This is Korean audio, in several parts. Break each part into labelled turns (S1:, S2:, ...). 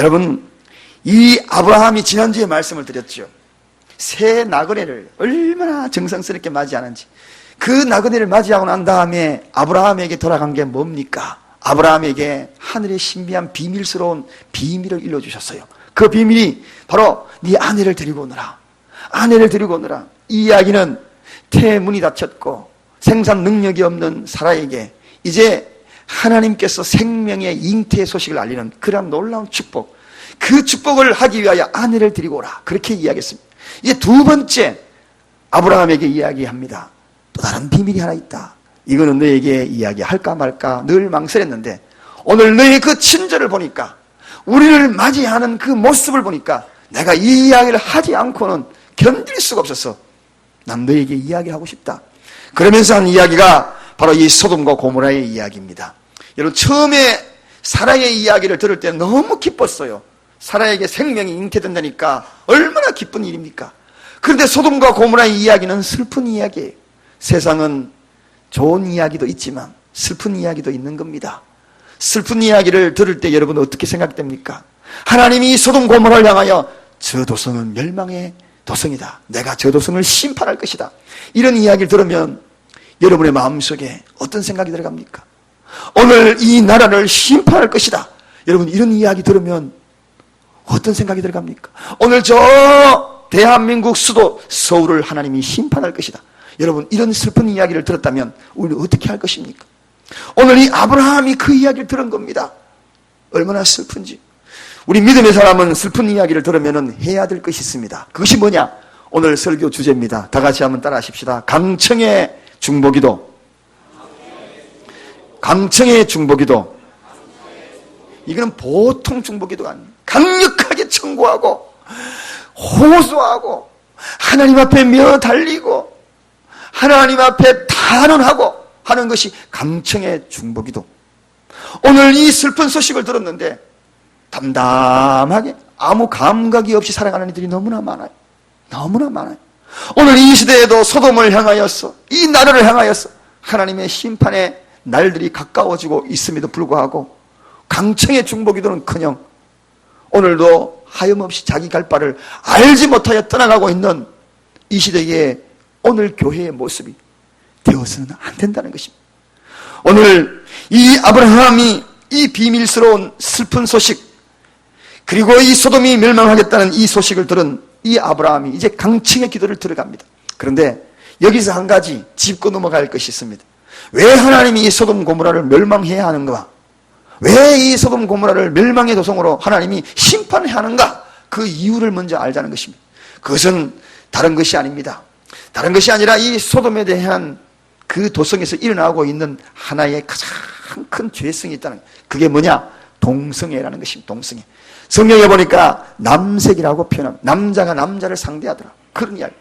S1: 여러분, 이 아브라함이 지난주에 말씀을 드렸죠. 새 나그네를 얼마나 정성스럽게 맞이하는지. 그 나그네를 맞이하고 난 다음에 아브라함에게 돌아간 게 뭡니까? 아브라함에게 하늘의 신비한 비밀스러운 비밀을 일러주셨어요. 그 비밀이 바로 네 아내를 데리고 오너라. 아내를 데리고 오너라. 이 이야기는 태문이 닫혔고 생산 능력이 없는 사라에게 이제 하나님께서 생명의 잉태의 소식을 알리는 그런 놀라운 축복, 그 축복을 하기 위하여 아내를 데리고 오라, 그렇게 이야기했습니다. 이제 두 번째 아브라함에게 이야기합니다. 또 다른 비밀이 하나 있다. 이거는 너에게 이야기할까 말까 늘 망설였는데 오늘 너의 그 친절을 보니까, 우리를 맞이하는 그 모습을 보니까 내가 이 이야기를 하지 않고는 견딜 수가 없었어. 난 너에게 이야기하고 싶다. 그러면서 한 이야기가 바로 이 소돔과 고모라의 이야기입니다. 여러분, 처음에 사라의 이야기를 들을 때 너무 기뻤어요. 사라에게 생명이 잉태된다니까 얼마나 기쁜 일입니까? 그런데 소돔과 고모라의 이야기는 슬픈 이야기예요. 세상은 좋은 이야기도 있지만 슬픈 이야기도 있는 겁니다. 슬픈 이야기를 들을 때 여러분 어떻게 생각됩니까? 하나님이 소돔 고모라를 향하여 저 도성은 멸망의 도성이다, 내가 저 도성을 심판할 것이다, 이런 이야기를 들으면 여러분의 마음속에 어떤 생각이 들어갑니까? 오늘 이 나라를 심판할 것이다, 여러분 이런 이야기 들으면 어떤 생각이 들어갑니까? 오늘 저 대한민국 수도 서울을 하나님이 심판할 것이다, 여러분 이런 슬픈 이야기를 들었다면 우리는 어떻게 할 것입니까? 오늘 이 아브라함이 그 이야기를 들은 겁니다. 얼마나 슬픈지. 우리 믿음의 사람은 슬픈 이야기를 들으면 해야 될 것이 있습니다. 그것이 뭐냐? 오늘 설교 주제입니다. 다 같이 한번 따라 하십시다. 강청의 중보기도. 강청의 중보기도. 이거는 보통 중보기도가 아닙니다. 강력하게 청구하고 호소하고 하나님 앞에 며 달리고 하나님 앞에 탄원하고 하는 것이 강청의 중보기도. 오늘 이 슬픈 소식을 들었는데 담담하게 아무 감각이 없이 살아가는 이들이 너무나 많아요. 너무나 많아요. 오늘 이 시대에도 소돔을 향하여서, 이 나라를 향하여서 하나님의 심판의 날들이 가까워지고 있음에도 불구하고 강청의 중보기도는커녕 오늘도 하염없이 자기 갈 바를 알지 못하여 떠나가고 있는 이 시대의 오늘 교회의 모습이 되어서는 안 된다는 것입니다. 오늘 이 아브라함이 이 비밀스러운 슬픈 소식, 그리고 이 소돔이 멸망하겠다는 이 소식을 들은 이 아브라함이 이제 강청의 기도를 들어갑니다. 그런데 여기서 한 가지 짚고 넘어갈 것이 있습니다. 왜 하나님이 이 소돔 고모라를 멸망해야 하는가? 왜 이 소돔 고모라를 멸망의 도성으로 하나님이 심판해야 하는가? 그 이유를 먼저 알자는 것입니다. 그것은 다른 것이 아닙니다. 다른 것이 아니라 이 소돔에 대한 그 도성에서 일어나고 있는 하나의 가장 큰 죄성이 있다는 거예요. 그게 뭐냐? 동성애라는 것입니다. 동성애. 성경에 보니까 남색이라고 표현합니다. 남자가 남자를 상대하더라, 그런 이야기.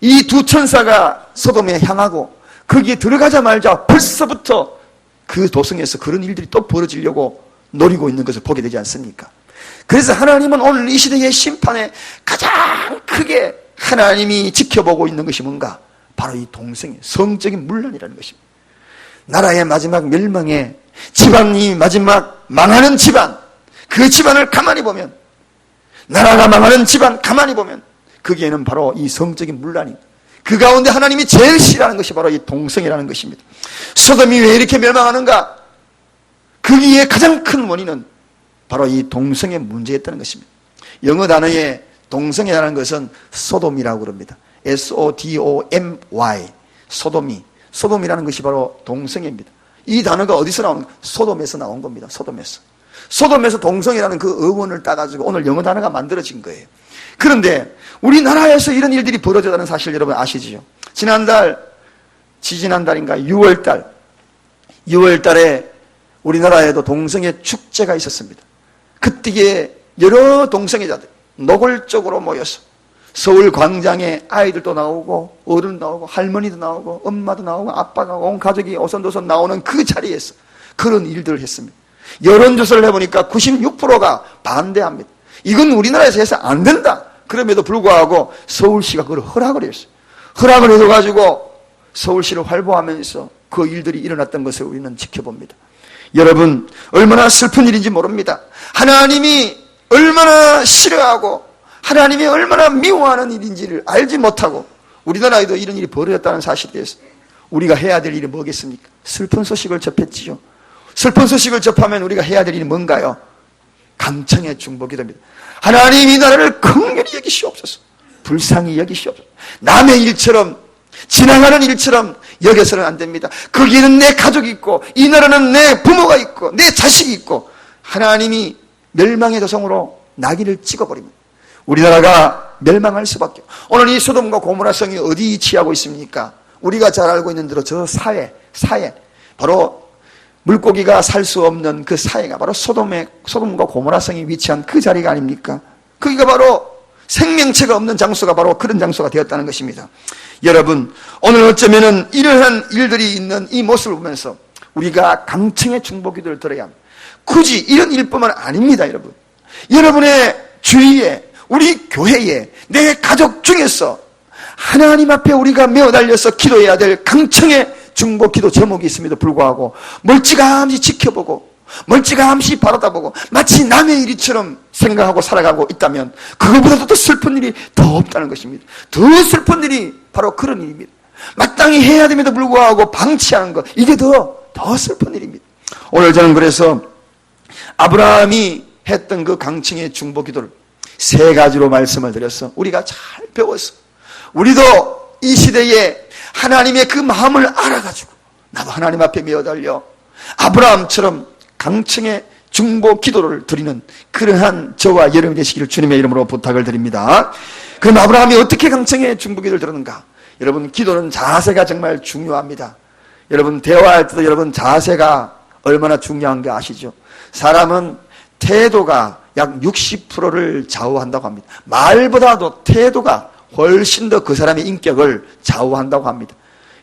S1: 이 두 천사가 소돔에 향하고 거기에 들어가자마자 벌써부터 그 도성에서 그런 일들이 또 벌어지려고 노리고 있는 것을 보게 되지 않습니까? 그래서 하나님은 오늘 이 시대의 심판에 가장 크게 하나님이 지켜보고 있는 것이 뭔가? 바로 이 동성애, 성적인 문란이라는 것입니다. 나라의 마지막 멸망에, 집안이 마지막 망하는 집안, 그 집안을 가만히 보면, 나라가 망하는 집안 가만히 보면 거기에는 바로 이 성적인 문란입니다. 그 가운데 하나님이 제일 싫어하는 것이 바로 이 동성애라는 것입니다. 소돔이 왜 이렇게 멸망하는가? 거기에 가장 큰 원인은 바로 이 동성애 문제였다는 것입니다. 영어 단어에 동성애라는 것은 소돔이라고 그럽니다. SODOMY, 소돔이라는 것이 바로 동성애입니다. 이 단어가 어디서 나오는가? 소돔에서 나온 겁니다. 소돔에서 동성애라는 그 어원을 따가지고 오늘 영어 단어가 만들어진 거예요. 그런데 우리나라에서 이런 일들이 벌어졌다는 사실 여러분 아시지요? 지지난달인가 6월달에 우리나라에도 동성애 축제가 있었습니다. 그때에 여러 동성애자들 노골적으로 모여서 서울 광장에 아이들도 나오고 어른도 나오고 할머니도 나오고 엄마도 나오고 아빠가 온 가족이 오손도손 나오는 그 자리에서 그런 일들을 했습니다. 여론조사를 해보니까 96%가 반대합니다. 이건 우리나라에서 해서 안 된다. 그럼에도 불구하고 서울시가 그걸 허락을 했어요. 허락을 해줘가지고 서울시를 활보하면서 그 일들이 일어났던 것을 우리는 지켜봅니다. 여러분, 얼마나 슬픈 일인지 모릅니다. 하나님이 얼마나 싫어하고 하나님이 얼마나 미워하는 일인지를 알지 못하고 우리나라에도 이런 일이 벌어졌다는 사실에 대해서 우리가 해야 될 일이 뭐겠습니까? 슬픈 소식을 접했지요. 슬픈 소식을 접하면 우리가 해야 될 일이 뭔가요? 강청의 중보기도입니다. 하나님 이 나라를 긍휼히 여기시옵소서. 불쌍히 여기시옵소서. 남의 일처럼 지나가는 일처럼 여겨서는 안 됩니다. 거기에는 내 가족이 있고 이 나라는 내 부모가 있고 내 자식이 있고 하나님이 멸망의 도성으로 낙인을 찍어버립니다. 우리나라가 멸망할 수밖에. 오늘 이 소돔과 고모라 성이 어디 위치하고 있습니까? 우리가 잘 알고 있는 대로 저 사해 바로 물고기가 살 수 없는 그 사해가 바로 소돔과 고모라 성이 위치한 그 자리가 아닙니까? 거기가 바로 생명체가 없는 장소가 바로 그런 장소가 되었다는 것입니다. 여러분, 오늘 어쩌면은 이러한 일들이 있는 이 모습을 보면서 우리가 강청의 중보기도를 들어야 합니다. 굳이 이런 일뿐만 아닙니다, 여러분. 여러분의 주위에, 우리 교회에, 내 가족 중에서 하나님 앞에 우리가 메어달려서 기도해야 될 강청의 중보기도 제목이 있음에도 불구하고 멀찌감치 지켜보고 멀찌감치 바라다보고 마치 남의 일이처럼 생각하고 살아가고 있다면 그것보다도 더 슬픈 일이 더 없다는 것입니다. 더 슬픈 일이 바로 그런 일입니다. 마땅히 해야 됨에도 불구하고 방치하는 것, 이게 더 슬픈 일입니다. 오늘 저는 그래서 아브라함이 했던 그 강청의 중보기도를 세 가지로 말씀을 드려서 우리가 잘 배워서 우리도 이 시대에 하나님의 그 마음을 알아가지고 나도 하나님 앞에 메어달려 아브라함처럼 강청의 중보 기도를 드리는 그러한 저와 여러분이 되시기를 주님의 이름으로 부탁을 드립니다. 그럼 아브라함이 어떻게 강청의 중보 기도를 드렸는가? 여러분, 기도는 자세가 정말 중요합니다. 여러분, 대화할 때도 여러분 자세가 얼마나 중요한가 아시죠? 사람은 태도가 약 60%를 좌우한다고 합니다. 말보다도 태도가 훨씬 더 그 사람의 인격을 좌우한다고 합니다.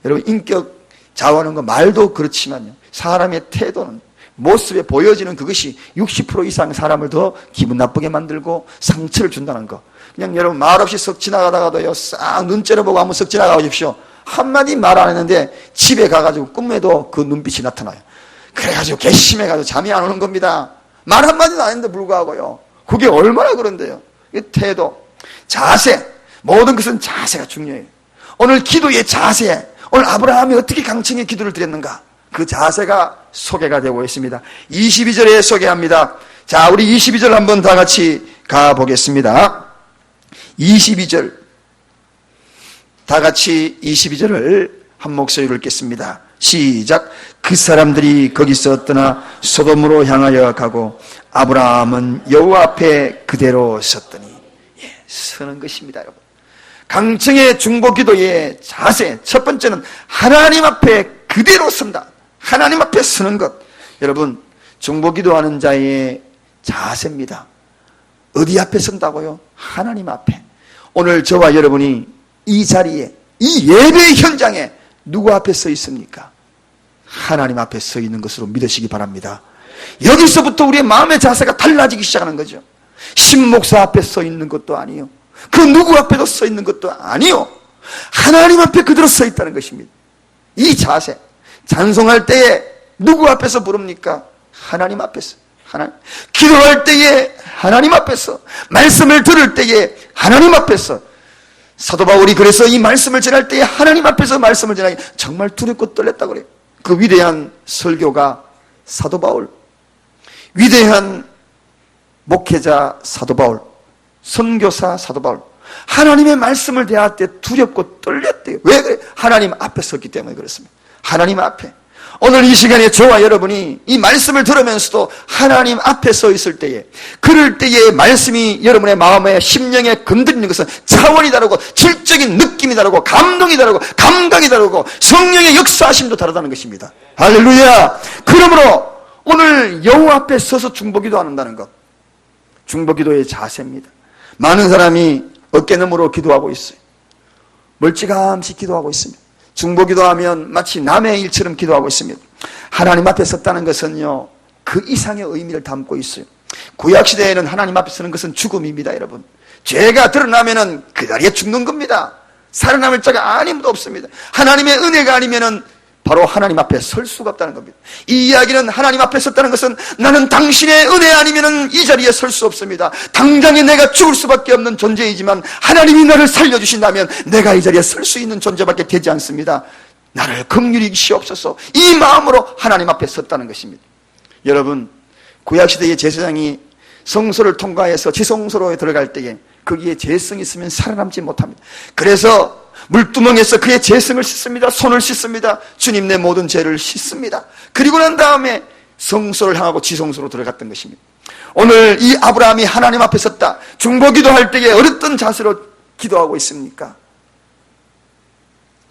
S1: 여러분, 인격 좌우하는 거 말도 그렇지만요, 사람의 태도는, 모습에 보여지는 그것이 60% 이상 사람을 더 기분 나쁘게 만들고 상처를 준다는 거. 그냥 여러분 말없이 썩 지나가다가도요, 싹 눈 째려보고 한번 썩 지나가 보십시오. 한마디 말 안 했는데 집에 가가지고 꿈에도 그 눈빛이 나타나요. 그래가지고 괘씸해가지고 잠이 안 오는 겁니다. 말 한마디도 안 했는데 불구하고요. 그게 얼마나 그런데요. 이 태도, 자세, 모든 것은 자세가 중요해요. 오늘 기도의 자세, 오늘 아브라함이 어떻게 강청의 기도를 드렸는가? 그 자세가 소개가 되고 있습니다. 22절에 소개합니다. 자, 우리 22절 한번 다 같이 가보겠습니다. 22절, 다 같이 22절을 한 목소리로 읽겠습니다. 시작. 그 사람들이 거기서 떠나 소돔으로 향하여 가고 아브라함은 여호와 앞에 그대로 섰더니, 서는 것입니다, 여러분. 강청의 중보기도의 자세, 첫 번째는 하나님 앞에 그대로 선다. 하나님 앞에 서는 것. 여러분, 중보기도하는 자의 자세입니다. 어디 앞에 선다고요? 하나님 앞에. 오늘 저와 여러분이 이 자리에, 이 예배 현장에 누구 앞에 서 있습니까? 하나님 앞에 서 있는 것으로 믿으시기 바랍니다. 여기서부터 우리의 마음의 자세가 달라지기 시작하는 거죠. 신목사 앞에 서 있는 것도 아니요, 그 누구 앞에도 서 있는 것도 아니요, 하나님 앞에 그대로 서 있다는 것입니다. 이 자세, 찬송할 때에 누구 앞에서 부릅니까? 하나님 앞에서. 하나님. 기도할 때에 하나님 앞에서, 말씀을 들을 때에 하나님 앞에서. 사도 바울이 그래서 이 말씀을 전할 때에 하나님 앞에서 말씀을 전하기 정말 두렵고 떨렸다고 그래요. 그 위대한 설교가 사도 바울, 위대한 목회자 사도 바울, 선교사 사도 바울, 하나님의 말씀을 대할 때 두렵고 떨렸대요. 왜 그래? 하나님 앞에 섰기 때문에 그렇습니다. 하나님 앞에. 오늘 이 시간에 저와 여러분이 이 말씀을 들으면서도 하나님 앞에 서 있을 때에, 그럴 때에 말씀이 여러분의 마음에 심령에 건드리는 것은 차원이 다르고 질적인 느낌이 다르고 감동이 다르고 감각이 다르고 성령의 역사하심도 다르다는 것입니다. 할렐루야. 그러므로 오늘 여호와 앞에 서서 중보기도 한다는 것, 중보기도의 자세입니다. 많은 사람이 어깨너머로 기도하고 있어요. 멀찌감치 기도하고 있습니다. 중보기도하면 마치 남의 일처럼 기도하고 있습니다. 하나님 앞에 섰다는 것은요, 그 이상의 의미를 담고 있어요. 구약시대에는 하나님 앞에 서는 것은 죽음입니다, 여러분. 죄가 드러나면은 그 자리에 죽는 겁니다. 살아남을 자가 아무도 없습니다. 하나님의 은혜가 아니면은 바로 하나님 앞에 설 수가 없다는 겁니다. 이 이야기는 하나님 앞에 섰다는 것은 나는 당신의 은혜 아니면은 이 자리에 설 수 없습니다. 당장에 내가 죽을 수밖에 없는 존재이지만 하나님이 나를 살려주신다면 내가 이 자리에 설 수 있는 존재밖에 되지 않습니다. 나를 긍휼히 여기시옵소서. 이 마음으로 하나님 앞에 섰다는 것입니다. 여러분, 구약시대의 제사장이 성소를 통과해서 지성소로 들어갈 때에 거기에 재성이 있으면 살아남지 못합니다. 그래서 물두멍에서 그의 재성을 씻습니다. 손을 씻습니다. 주님 내 모든 죄를 씻습니다. 그리고 난 다음에 성소를 향하고 지성소로 들어갔던 것입니다. 오늘 이 아브라함이 하나님 앞에 섰다. 중보기도 할 때에 어떤 자세로 기도하고 있습니까?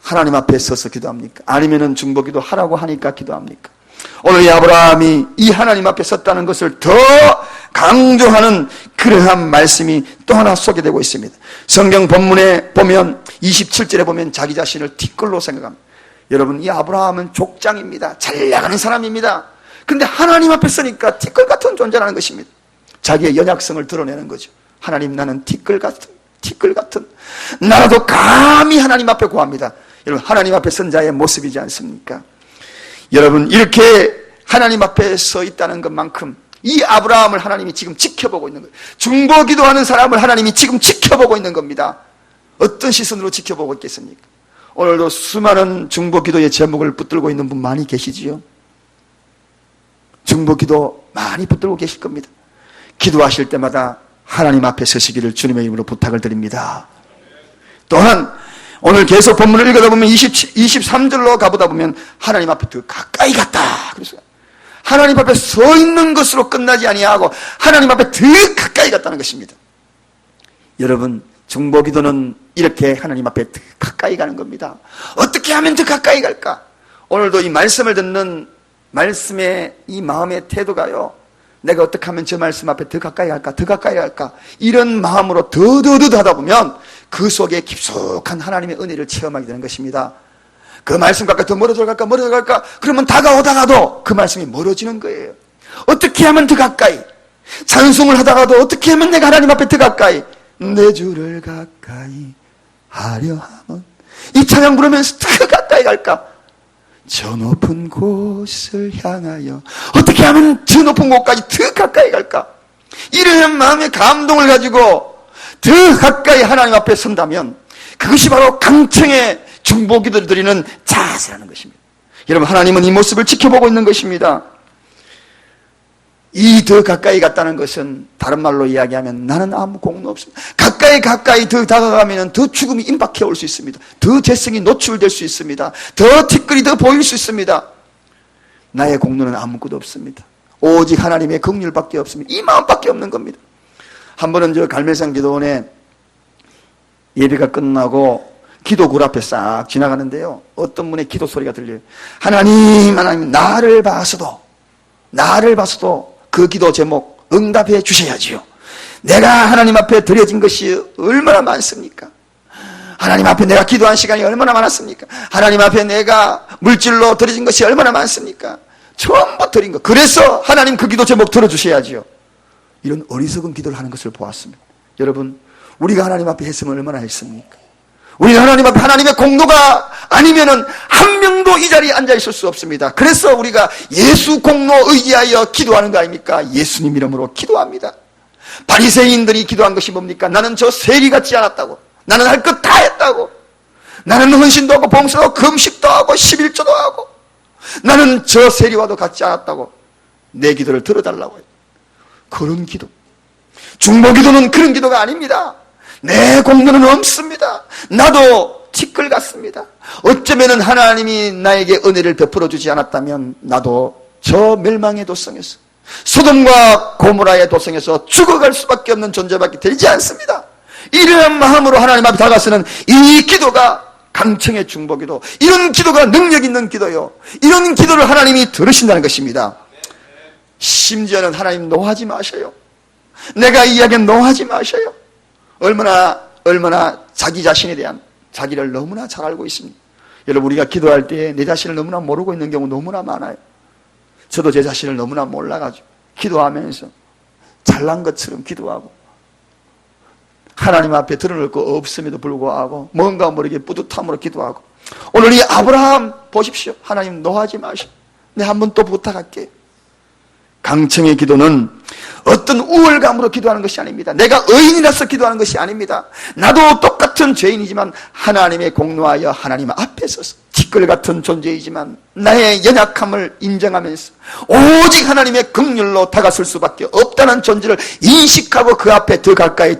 S1: 하나님 앞에 서서 기도합니까? 아니면은 중보기도 하라고 하니까 기도합니까? 오늘 이 아브라함이 이 하나님 앞에 섰다는 것을 더 강조하는 그러한 말씀이 또 하나 소개되고 있습니다. 성경 본문에 보면 27절에 보면 자기 자신을 티끌로 생각합니다. 여러분, 이 아브라함은 족장입니다. 잘 나가는 사람입니다. 근데 하나님 앞에 서니까 티끌 같은 존재라는 것입니다. 자기의 연약성을 드러내는 거죠. 하나님, 나는 티끌 같은 나라도 감히 하나님 앞에 구합니다. 여러분, 하나님 앞에 선 자의 모습이지 않습니까? 여러분, 이렇게 하나님 앞에 서 있다는 것만큼 이 아브라함을 하나님이 지금 지켜보고 있는 거예요. 중보기도하는 사람을 하나님이 지금 지켜보고 있는 겁니다. 어떤 시선으로 지켜보고 있겠습니까? 오늘도 수많은 중보기도의 제목을 붙들고 있는 분 많이 계시지요? 중보기도 많이 붙들고 계실 겁니다. 기도하실 때마다 하나님 앞에 서시기를 주님의 이름으로 부탁을 드립니다. 또한 오늘 계속 본문을 읽어다 보면 23절로 가보다 보면 하나님 앞에 더 가까이 갔다. 그래서 하나님 앞에 서 있는 것으로 끝나지 아니하고 하나님 앞에 더 가까이 갔다는 것입니다. 여러분, 중보기도는 이렇게 하나님 앞에 더 가까이 가는 겁니다. 어떻게 하면 더 가까이 갈까? 오늘도 이 말씀을 듣는 말씀의 이 마음의 태도가요, 내가 어떻게 하면 저 말씀 앞에 더 가까이 갈까? 더 가까이 갈까? 이런 마음으로 더 하다 보면 그 속에 깊숙한 하나님의 은혜를 체험하게 되는 것입니다. 그 말씀 가까이 더 멀어져 갈까? 그러면 다가오다가도 그 말씀이 멀어지는 거예요. 어떻게 하면 더 가까이? 찬송을 하다가도 어떻게 하면 내가 하나님 앞에 더 가까이? 내 주를 가까이 하려 하면, 이 찬양 부르면서 더 가까이 갈까? 저 높은 곳을 향하여 어떻게 하면 저 높은 곳까지 더 가까이 갈까? 이런 마음의 감동을 가지고 더 가까이 하나님 앞에 선다면 그것이 바로 강청의 중보기도를 드리는 자세라는 것입니다. 여러분, 하나님은 이 모습을 지켜보고 있는 것입니다. 이 더 가까이 갔다는 것은 다른 말로 이야기하면 나는 아무 공로 없습니다. 가까이 더 다가가면 더 죽음이 임박해 올 수 있습니다. 더 재성이 노출될 수 있습니다. 더 티끌이 더 보일 수 있습니다. 나의 공로는 아무것도 없습니다. 오직 하나님의 긍휼밖에 없습니다. 이 마음밖에 없는 겁니다. 한 번은 저 갈매산 기도원에 예배가 끝나고 기도굴 앞에 싹 지나가는데요, 어떤 분의 기도 소리가 들려요. 하나님, 나를 봐서도 그 기도 제목 응답해 주셔야지요. 내가 하나님 앞에 드려진 것이 얼마나 많습니까? 하나님 앞에 내가 기도한 시간이 얼마나 많았습니까? 하나님 앞에 내가 물질로 드려진 것이 얼마나 많습니까? 전부 드린 것. 그래서 하나님 그 기도 제목 들어주셔야지요. 이런 어리석은 기도를 하는 것을 보았습니다. 여러분, 우리가 하나님 앞에 했으면 얼마나 했습니까? 우리는 하나님 앞에 하나님의 공로가 아니면은 한 명도 이 자리에 앉아 있을 수 없습니다. 그래서 우리가 예수 공로 의지하여 기도하는 거 아닙니까? 예수님 이름으로 기도합니다. 바리새인들이 기도한 것이 뭡니까? 나는 저 세리 같지 않았다고. 나는 할 것 다 했다고. 나는 헌신도 하고 봉사도 하고 금식도 하고 11조도 하고. 나는 저 세리와도 같지 않았다고. 내 기도를 들어달라고 해요. 그런 기도. 중보기도는 그런 기도가 아닙니다. 내 공로는 없습니다. 나도 티끌 같습니다. 어쩌면은 하나님이 나에게 은혜를 베풀어 주지 않았다면 나도 저 멸망의 도성에서, 소돔과 고모라의 도성에서 죽어갈 수밖에 없는 존재밖에 되지 않습니다. 이런 마음으로 하나님 앞에 다가서는 이 기도가 강청의 중보기도, 이런 기도가 능력 있는 기도요, 이런 기도를 하나님이 들으신다는 것입니다. 심지어는 하나님 노하지 마셔요. 내가 이야기는 노하지 마셔요. 얼마나 자기 자신에 대한 자기를 너무나 잘 알고 있습니다. 여러분, 우리가 기도할 때 내 자신을 너무나 모르고 있는 경우 너무나 많아요. 저도 제 자신을 너무나 몰라가지고 기도하면서 잘난 것처럼 기도하고, 하나님 앞에 드러낼 거 없음에도 불구하고 뭔가 모르게 뿌듯함으로 기도하고, 오늘 이 아브라함 보십시오. 하나님 노하지 마시오. 내 한 번 또 부탁할게요. 강청의 기도는 어떤 우월감으로 기도하는 것이 아닙니다. 내가 의인이라서 기도하는 것이 아닙니다. 나도 똑같은 죄인이지만 하나님의 공로하여 하나님 앞에 서서 티끌 같은 존재이지만 나의 연약함을 인정하면서 오직 하나님의 긍휼로 다가설 수밖에 없다는 존재를 인식하고 그 앞에 더 가까이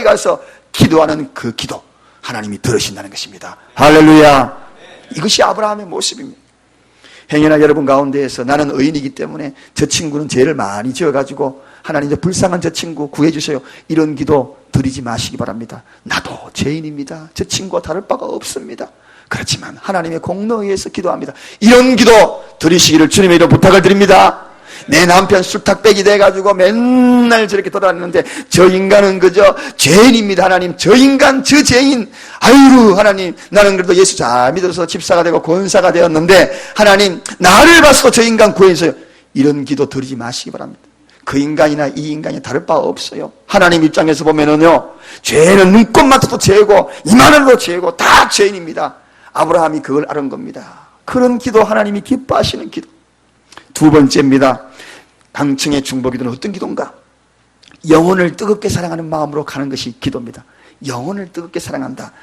S1: 가서 기도하는 그 기도, 하나님이 들으신다는 것입니다. 할렐루야. 이것이 아브라함의 모습입니다. 행여나 여러분 가운데에서 나는 의인이기 때문에 저 친구는 죄를 많이 지어가지고 하나님 저 불쌍한 저 친구 구해주세요, 이런 기도 드리지 마시기 바랍니다. 나도 죄인입니다. 저 친구와 다를 바가 없습니다. 그렇지만 하나님의 공로에 의해서 기도합니다. 이런 기도 드리시기를 주님의 이름으로 부탁을 드립니다. 내 남편 술탁백이 돼가지고 맨날 저렇게 돌아다니는데 저 인간은 그저 죄인입니다. 하나님, 저 인간, 저 죄인, 아유 하나님, 나는 그래도 예수 잘 믿어서 집사가 되고 권사가 되었는데 하나님 나를 봐서 저 인간 구해주세요. 이런 기도 드리지 마시기 바랍니다. 그 인간이나 이 인간이 다를 바 없어요. 하나님 입장에서 보면은요, 죄는 눈곱만도 죄고 이만해도 죄고 다 죄인입니다. 아브라함이 그걸 알은 겁니다. 그런 기도 하나님이 기뻐하시는 기도. 두 번째입니다. 강청의 중보기도는 어떤 기도인가? 영혼을 뜨겁게 사랑하는 마음으로 가는 것이 기도입니다. 영혼을 뜨겁게 사랑한다.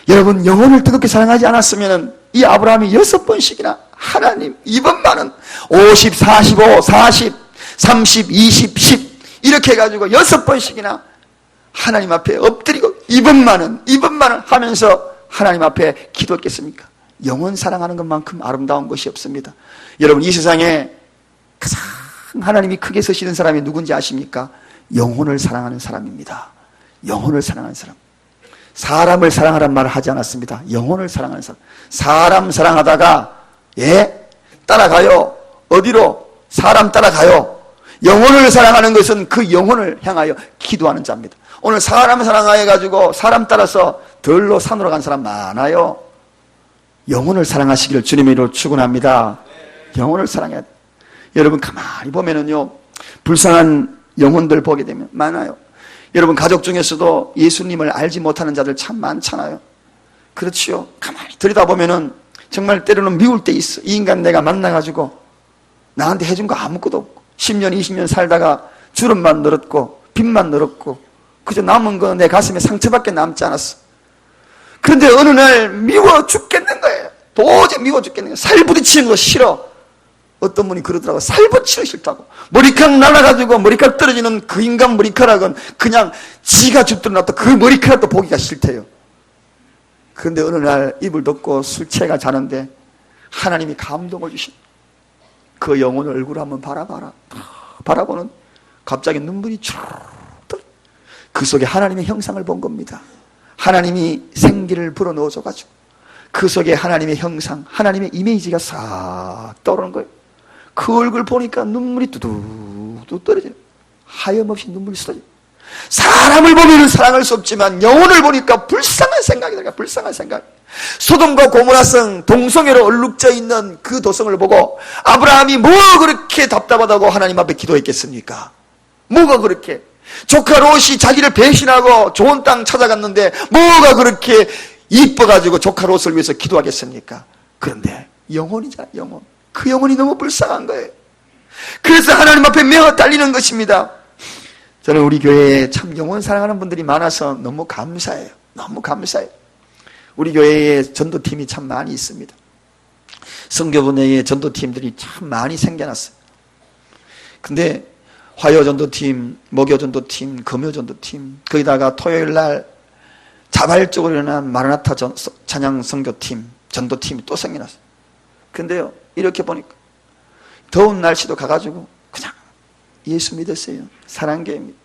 S1: 여러분, 영혼을 뜨겁게 사랑하지 않았으면 이 아브라함이 6번씩이나 하나님, 이번만은 50, 45, 40, 30, 20, 10 이렇게 해가지고 6번씩이나 하나님 앞에 엎드리고 이번만은 하면서 하나님 앞에 기도했겠습니까? 영혼 사랑하는 것만큼 아름다운 것이 없습니다. 여러분, 이 세상에 가장 하나님이 크게 쓰시는 사람이 누군지 아십니까? 영혼을 사랑하는 사람입니다. 영혼을 사랑하는 사람. 사람을 사랑하란 말을 하지 않았습니다. 영혼을 사랑하는 사람. 사람 사랑하다가 따라가요. 어디로? 사람 따라가요. 영혼을 사랑하는 것은 그 영혼을 향하여 기도하는 자입니다. 오늘 사람 사랑해가지고 사람 따라서 들로 산으로 간 사람 많아요. 영혼을 사랑하시기를 주님의 이름으로 축원합니다. 영혼을 사랑해야 돼. 여러분 가만히 보면은요, 불쌍한 영혼들 보게 되면 많아요. 여러분 가족 중에서도 예수님을 알지 못하는 자들 참 많잖아요. 그렇지요. 가만히 들여다보면은 정말 때로는 미울 때 있어. 이 인간 내가 만나가지고 나한테 해준 거 아무것도 없고 10년 20년 살다가 주름만 늘었고 빚만 늘었고 그저 남은 거 내 가슴에 상처밖에 남지 않았어. 그런데 어느 날 미워 죽겠는 거예요. 도저히 미워 죽겠는 거예요. 살 부딪히는 거 싫어. 어떤 분이 그러더라고. 살 부딪히는 거 싫다고. 머리카락 날아가지고 머리카락 떨어지는 그 인간 머리카락은 그냥 지가 죽들어 놨다 그 머리카락도 보기가 싫대요. 그런데 어느 날 입을 덮고 술 취해가 자는데 하나님이 감동을 주신 그 영혼의 얼굴을 한번 바라봐라. 바라보는 갑자기 눈물이 쭉 떨어. 그 속에 하나님의 형상을 본 겁니다. 하나님이 생기를 불어넣어줘가지고 그 속에 하나님의 형상, 하나님의 이미지가 싹 떠오르는 거예요. 그 얼굴 보니까 눈물이 뚜둑뚜둑 떨어져요. 하염없이 눈물이 쏟아져요. 사람을 보면 사랑할 수 없지만 영혼을 보니까 불쌍한 생각이 들어요. 불쌍한 생각. 소돔과 고모라성 동성애로 얼룩져 있는 그 도성을 보고 아브라함이 뭐 그렇게 답답하다고 하나님 앞에 기도했겠습니까? 뭐가 그렇게? 조카 롯이 자기를 배신하고 좋은 땅 찾아갔는데 뭐가 그렇게 이뻐가지고 조카 롯을 위해서 기도하겠습니까? 그런데 영혼이잖아, 영혼. 그 영혼이 너무 불쌍한 거예요. 그래서 하나님 앞에 메어 달리는 것입니다. 저는 우리 교회에 참 영혼 사랑하는 분들이 많아서 너무 감사해요. 너무 감사해요. 우리 교회에 전도팀이 참 많이 있습니다. 선교분야의 전도팀들이 참 많이 생겨났어요. 근데 화요전도팀, 목요전도팀, 금요전도팀, 거기다가 토요일날 자발적으로 일어난 마라나타 찬양 선교팀, 전도팀이 또 생겨났어요. 근데요, 이렇게 보니까 더운 날씨도 가가지고 그냥 예수 믿었어요. 사랑교회입니다.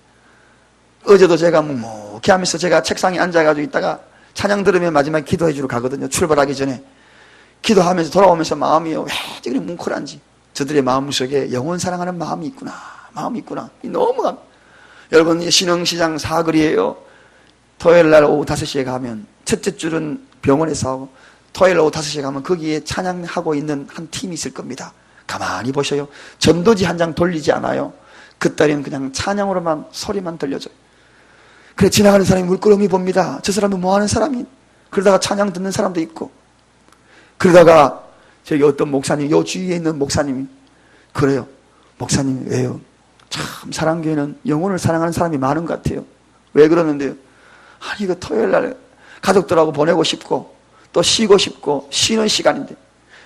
S1: 어제도 제가 묵묵히 하면서 제가 책상에 앉아가지고 있다가 찬양 들으면 마지막에 기도해 주러 가거든요. 출발하기 전에. 기도하면서 돌아오면서 마음이 왜 그리 뭉클한지. 저들의 마음속에 영혼 사랑하는 마음이 있구나. 마음이 있구나. 너무 여러분, 신흥시장 사거리에요. 토요일날 오후 5시에 가면 첫째 줄은 병원에서 하고 토요일 오후 5시에 가면 거기에 찬양하고 있는 한 팀이 있을 겁니다. 가만히 보셔요. 전도지 한 장 돌리지 않아요. 그따위는 그냥 찬양으로만 소리만 들려줘요. 그래 지나가는 사람이 물끄러미 봅니다. 저 사람은 뭐하는 사람이? 그러다가 찬양 듣는 사람도 있고 그러다가 저기 어떤 목사님, 요 주위에 있는 목사님이 그래요. 목사님, 왜요? 참 사랑교회는 영혼을 사랑하는 사람이 많은 것 같아요. 왜 그러는데요? 아니, 이거 토요일 날 가족들하고 보내고 싶고 또 쉬고 싶고 쉬는 시간인데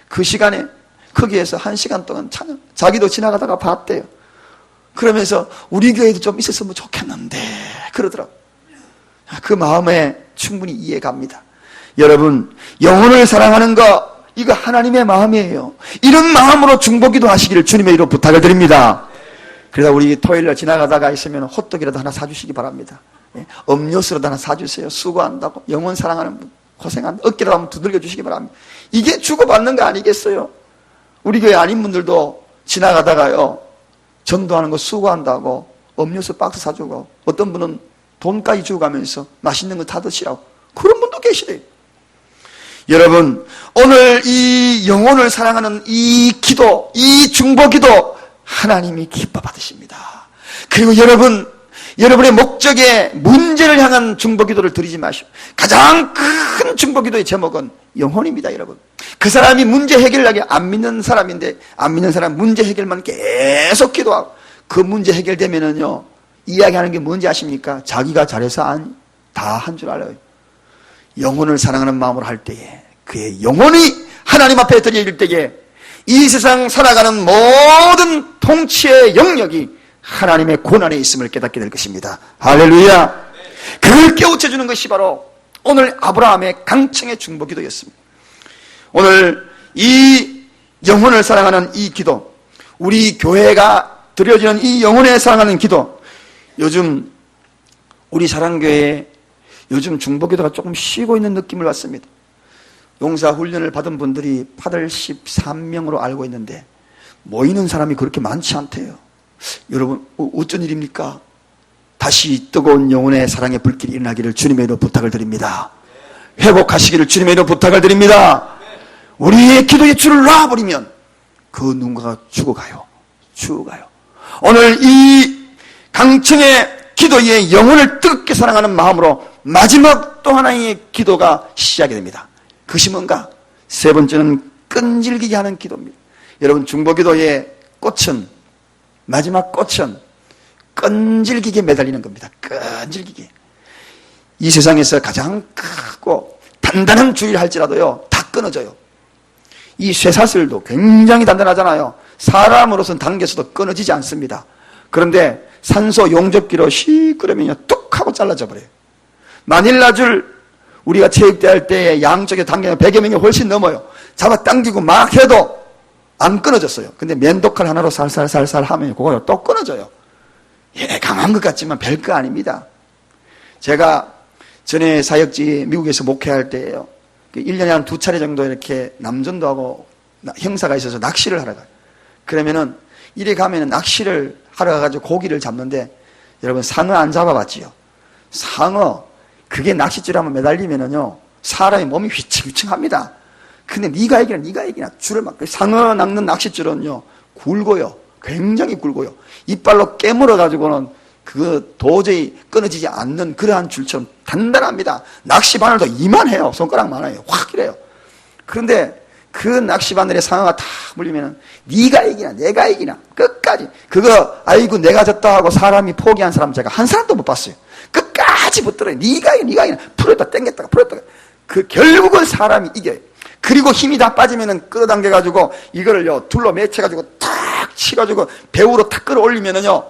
S1: 그 시간에 거기에서 1시간 동안 찬양, 자기도 지나가다가 봤대요. 그러면서 우리 교회도 좀 있었으면 좋겠는데 그러더라고요. 그 마음에 충분히 이해갑니다. 여러분, 영혼을 사랑하는 거 이거 하나님의 마음이에요. 이런 마음으로 중보기도 하시기를 주님의 이름으로 부탁을 드립니다. 그래서 우리 토요일날 지나가다가 있으면 호떡이라도 하나 사주시기 바랍니다. 음료수라도 하나 사주세요. 수고한다고. 영혼 사랑하는 분 고생한다. 어깨라도 한번 두들겨 주시기 바랍니다. 이게 주고받는 거 아니겠어요? 우리 교회 아닌 분들도 지나가다가요, 전도하는 거 수고한다고 음료수 박스 사주고 어떤 분은 돈까지 주고 가면서 맛있는 거 다 드시라고 그런 분도 계시대요. 여러분, 오늘 이 영혼을 사랑하는 이 기도, 이 중보기도 하나님이 기뻐 받으십니다. 그리고 여러분의 목적에 문제를 향한 중보기도를 드리지 마시오. 가장 큰 중보기도의 제목은 영혼입니다. 여러분, 그 사람이 문제 해결하게 안 믿는 사람인데 안 믿는 사람 문제 해결만 계속 기도하고 그 문제 해결되면은요, 이야기하는 게 뭔지 아십니까? 자기가 잘해서 다 한 줄 알아요. 영혼을 사랑하는 마음으로 할 때에 그의 영혼이 하나님 앞에 드려질 때에 이 세상 살아가는 모든 통치의 영역이 하나님의 권한에 있음을 깨닫게 될 것입니다. 할렐루야. 그걸 깨우쳐주는 것이 바로 오늘 아브라함의 강청의 중보기도였습니다. 오늘 이 영혼을 사랑하는 이 기도, 우리 교회가 드려지는 이 영혼에 사랑하는 기도, 요즘 우리 사랑교회에 요즘 중보기도가 조금 쉬고 있는 느낌을 받습니다. 용사훈련을 받은 분들이 83명으로 알고 있는데 모이는 사람이 그렇게 많지 않대요. 여러분, 어쩐 일입니까? 다시 뜨거운 영혼의 사랑의 불길이 일어나기를 주님의 이름으로 부탁을 드립니다. 회복하시기를 주님의 이름으로 부탁을 드립니다. 우리의 기도에 줄을 놔버리면 그 누군가가 죽어가요. 오늘 이 강청의 기도의 영혼을 뜨겁게 사랑하는 마음으로 마지막 또 하나의 기도가 시작이 됩니다. 그것이 뭔가? 세 번째는 끈질기게 하는 기도입니다. 여러분, 중보기도의 꽃은, 마지막 꽃은 끈질기게 매달리는 겁니다. 끈질기게. 이 세상에서 가장 크고 단단한 주의를 할지라도요, 다 끊어져요. 이 쇠사슬도 굉장히 단단하잖아요. 사람으로서는 당겨서도 끊어지지 않습니다. 그런데 산소 용접기로 시끄러면요, 뚝 하고 잘라져 버려요. 마닐라줄 우리가 체육대 할 때 양쪽에 당기면 100여 명이 훨씬 넘어요. 잡아 당기고 막 해도 안 끊어졌어요. 근데 면도칼 하나로 살살살살 하면 그거 또 끊어져요. 예, 강한 것 같지만 별거 아닙니다. 제가 전에 사역지 미국에서 목회할 때예요. 1년에 한 2차례 정도 이렇게 남전도하고 형사가 있어서 낚시를 하러 가요. 그러면은 이래 가면은 낚시를 하러 가가지고 고기를 잡는데, 여러분, 상어 안 잡아봤지요? 상어, 그게 낚싯줄에 한번 매달리면은요, 사람의 몸이 휘청휘청합니다. 근데 네가 이기나 줄을 막, 상어 낚는 낚싯줄은요, 굵어요. 굉장히 굵어요. 이빨로 깨물어 가지고는 그 도저히 끊어지지 않는 그러한 줄처럼 단단합니다. 낚시 바늘도 이만해요. 손가락만 해요. 확 이래요. 그런데 그 낚시 바늘에 상어가 다 물리면은 네가 이기나 내가 이기나 끝까지, 그거 아이고 내가 졌다 하고 사람이 포기한 사람 제가 한 사람도 못 봤어요. 끝까지 붙들어요. 네가 이기나 풀었다 땡겼다가 풀었다가, 그 결국은 사람이 이겨요. 그리고 힘이 다 빠지면은 끌어당겨 가지고 이거를요 둘로 맺혀 가지고 탁 치가지고 배우로 탁 끌어올리면은요,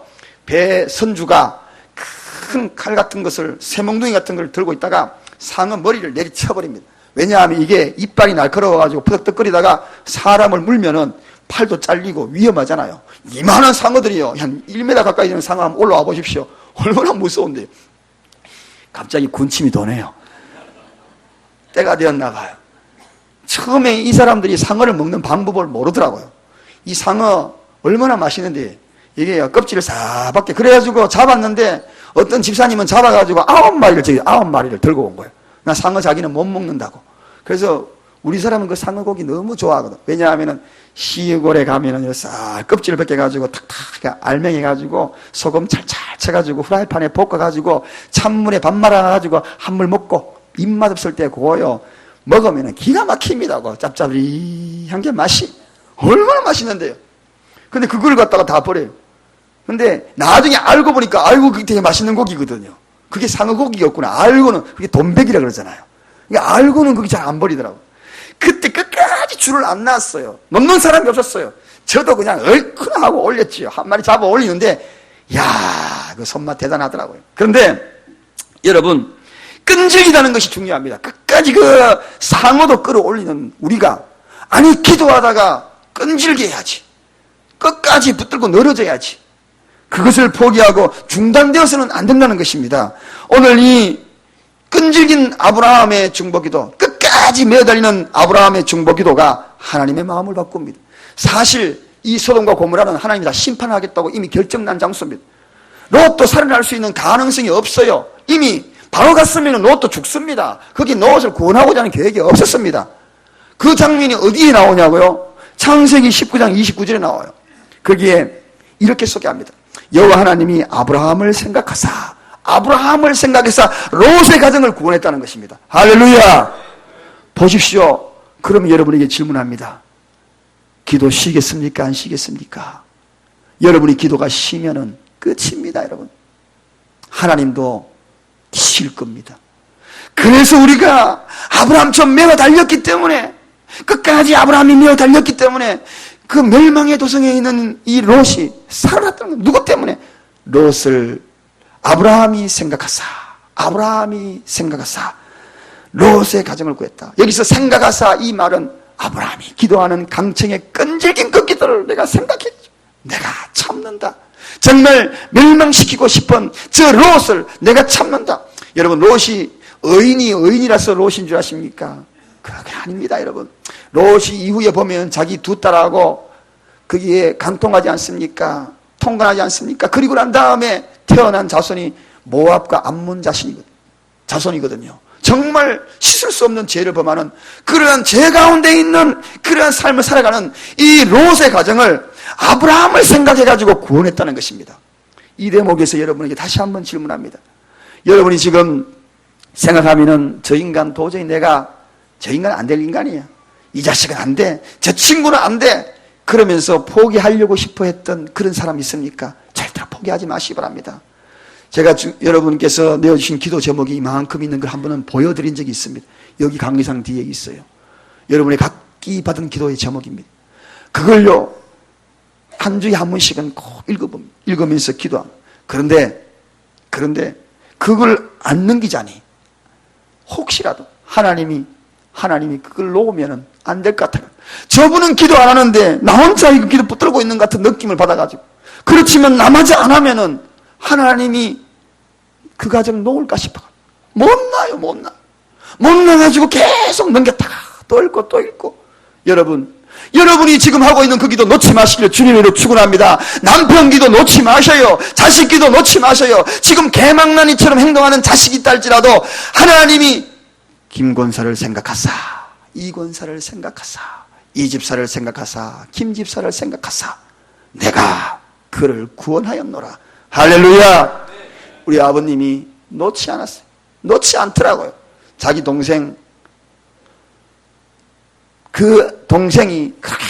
S1: 배 선주가 큰 칼 같은 것을, 쇠몽둥이 같은 걸 들고 있다가 상어 머리를 내리쳐버립니다. 왜냐하면 이게 이빨이 날카로워가지고 푸덕덕거리다가 사람을 물면은 팔도 잘리고 위험하잖아요. 이만한 상어들이요, 한 1m 가까이 되는 상어 한번 올라와 보십시오. 얼마나 무서운데요. 갑자기 군침이 도네요. 때가 되었나 봐요. 처음에 이 사람들이 상어를 먹는 방법을 모르더라고요. 이 상어 얼마나 맛있는데 이게 껍질을 싸밖에, 그래가지고 잡았는데 어떤 집사님은 잡아가지고 9마리를 들고 온 거예요. 나 상어 자기는 못 먹는다고. 그래서 우리 사람은 그 상어 고기 너무 좋아하거든. 왜냐하면은 시골에 가면은 싹 껍질을 벗겨가지고 탁탁 알맹해가지고 소금 찰찰 쳐가지고 후라이팬에 볶아가지고 찬물에 밥 말아가지고 한 물 먹고, 입맛 없을 때 그거요 먹으면 기가 막힙니다. 짭짭한 게 맛이 얼마나 맛있는데요. 근데 그걸 갖다가 다 버려요. 근데 나중에 알고 보니까 알고 그게 되게 맛있는 고기거든요. 그게 상어 고기였구나. 알고는 그게 돈백이라 그러잖아요. 그러니까 알고는 그게 잘 안 버리더라고요. 그때 끝까지 줄을 안 놨어요. 놓는 사람이 없었어요. 저도 그냥 얼큰하고 하고 올렸지요. 한 마리 잡아 올리는데 야, 그 손맛 대단하더라고요. 그런데 여러분, 끈질기다는 것이 중요합니다. 끝까지 그 상어도 끌어올리는 우리가, 아니 기도하다가 끈질게 해야지. 끝까지 붙들고 늘어져야지. 그것을 포기하고 중단되어서는 안 된다는 것입니다. 오늘 이 끈질긴 아브라함의 중보기도, 끝까지 매달리는 아브라함의 중보기도가 하나님의 마음을 바꿉니다. 사실 이 소돔과 고모라는 하나님이 다 심판하겠다고 이미 결정난 장소입니다. 롯도 살아날 수 있는 가능성이 없어요. 이미 바로 갔으면 롯도 죽습니다. 거기 롯을 구원하고자 하는 계획이 없었습니다. 그 장면이 어디에 나오냐고요? 창세기 19장 29절에 나와요. 거기에 이렇게 소개합니다. 여호와 하나님이 아브라함을 생각하사 롯의 가정을 구원했다는 것입니다. 할렐루야. 보십시오. 그럼 여러분에게 질문합니다. 기도 쉬겠습니까? 안 쉬겠습니까? 여러분이 기도가 쉬면은 끝입니다, 여러분. 하나님도 쉴 겁니다. 그래서 우리가 아브라함처럼 매어 달렸기 때문에, 끝까지 아브라함이 매어 달렸기 때문에 그 멸망의 도성에 있는 이 롯이 살아났다는 겁니다. 누구 때문에? 롯을 아브라함이 생각하사 롯의 가정을 구했다. 여기서 생각하사, 이 말은 아브라함이 기도하는 강청의 끈질긴 그 기도를 내가 생각했죠. 내가 참는다. 정말 멸망시키고 싶은 저 롯을 내가 참는다. 여러분, 롯이 의인이라서 롯인 줄 아십니까? 그게 아닙니다, 여러분. 롯이 이후에 보면 자기 두 딸하고 거기에 간통하지 않습니까? 통관하지 않습니까? 그리고 난 다음에 태어난 자손이 모압과 암몬 자손이거든요. 정말 씻을 수 없는 죄를 범하는 그러한 죄 가운데 있는 그러한 삶을 살아가는 이 롯의 가정을 아브라함을 생각해가지고 구원했다는 것입니다. 이 대목에서 여러분에게 다시 한번 질문합니다. 여러분이 지금 생각하면은 저 인간 도저히 저 인간 안 될 인간이야. 이 자식은 안 돼. 저 친구는 안 돼. 그러면서 포기하려고 싶어 했던 그런 사람 있습니까? 절대로 포기하지 마시기 바랍니다. 제가 여러분께서 내어주신 기도 제목이 이만큼 있는 걸 한 번은 보여드린 적이 있습니다. 여기 강의상 뒤에 있어요. 여러분의 각기 받은 기도의 제목입니다. 그걸요, 한 주에 한 번씩은 꼭 읽으면서 기도합니다. 그런데 그걸 안 넘기자니 혹시라도 하나님이 그걸 놓으면 안 될 것 같아요. 저분은 기도 안 하는데 나 혼자 이거 기도 붙들고 있는 것 같은 느낌을 받아가지고, 그렇지만 나마저 안 하면은 하나님이 그 가정 놓을까 싶어. 못 나가지고 계속 넘겼다가 또 읽고. 여러분이 지금 하고 있는 그 기도 놓지 마시길 주님으로 축원합니다. 남편 기도 놓지 마셔요. 자식 기도 놓지 마셔요. 지금 개망나니처럼 행동하는 자식이 있다 할지라도 하나님이 김권사를 생각하사, 이권사를 생각하사, 이 집사를 생각하사, 김 집사를 생각하사 내가 그를 구원하였노라. 할렐루야. 우리 아버님이 놓지 않았어요. 놓지 않더라고요. 자기 동생, 그 동생이 그렇게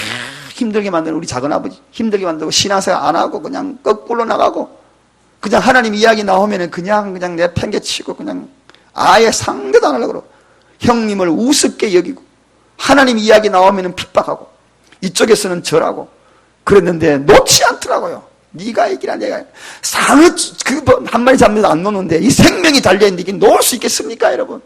S1: 힘들게 만드는 우리 작은아버지 힘들게 만들고 신앙생활 안 하고 그냥 거꾸로 나가고, 그냥 하나님 이야기 나오면은 그냥 내팽개치고 그냥 아예 상대도 안 하려고 그러고, 형님을 우습게 여기고, 하나님 이야기 나오면은 핍박하고, 이쪽에서는 절하고 그랬는데 놓지 않더라고요. 네가 얘기라 내가. 상어 한 마리 잡는데 안 놓는데 이 생명이 달려있는데 이게 놓을 수 있겠습니까, 여러분?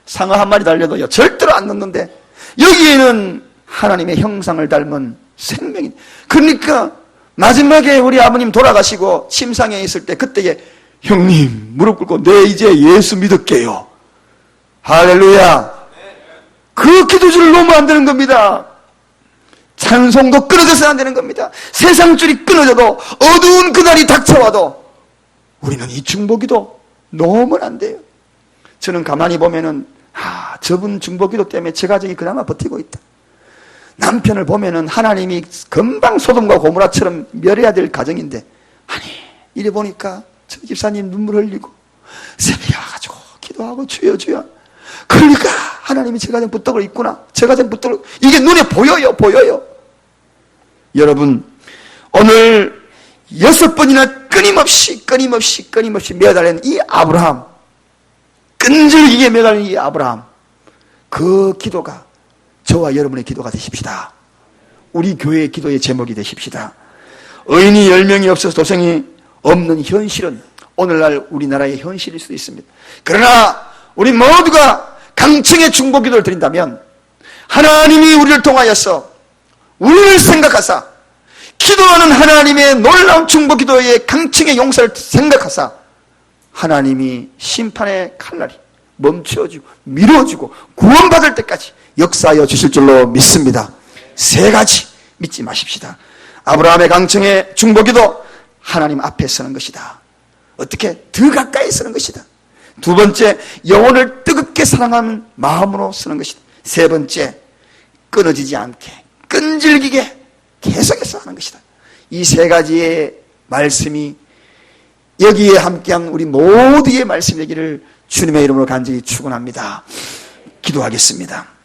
S1: 상어 한 마리 달려도요 절대로 안 놓는데, 여기에는 하나님의 형상을 닮은 생명이. 그러니까 마지막에 우리 아버님 돌아가시고 침상에 있을 때 그때에 형님 무릎 꿇고 내 이제 예수 믿을게요. 할렐루야. 그 기도줄을 놓으면 안 되는 겁니다. 찬송도 끊어져서 안 되는 겁니다. 세상줄이 끊어져도 어두운 그날이 닥쳐와도 우리는 이 중보기도 놓으면 안 돼요. 저는 가만히 보면은 저분 중보기도 때문에 제 가정이 그나마 버티고 있다. 남편을 보면은 하나님이 금방 소돔과 고모라처럼 멸해야 될 가정인데, 아니 이래 보니까 저 집사님 눈물 흘리고 새벽에 와가지고 기도하고 주여 그러니까 하나님이 제 가정 붙들고 있구나. 제 가정 붙들고, 이게 눈에 보여요. 여러분, 오늘 6번이나 끊임없이 매달리는 이 아브라함, 끈질기게 매달리는 이 아브라함, 그 기도가 저와 여러분의 기도가 되십시다. 우리 교회의 기도의 제목이 되십시다. 의인이 10명이 없어서 도생이 없는 현실은 오늘날 우리나라의 현실일 수도 있습니다. 그러나 우리 모두가 강청의 중보 기도를 드린다면 하나님이 우리를 통하여서 우리를 생각하사 기도하는 하나님의 놀라운 중보 기도의 강청의 용서를 생각하사 하나님이 심판의 칼날이 멈추어지고 미뤄지고 구원받을 때까지 역사하여 주실 줄로 믿습니다. 3가지 믿지 마십시다. 아브라함의 강청의 중보기도, 하나님 앞에 서는 것이다. 어떻게? 더 가까이 서는 것이다. 2번째, 영혼을 뜨겁게 사랑하는 마음으로 서는 것이다. 3번째, 끊어지지 않게 끈질기게 계속해서 하는 것이다. 이 3가지의 말씀이 여기에 함께한 우리 모두의 말씀이 되기를 주님의 이름으로 간절히 축원합니다. 기도하겠습니다.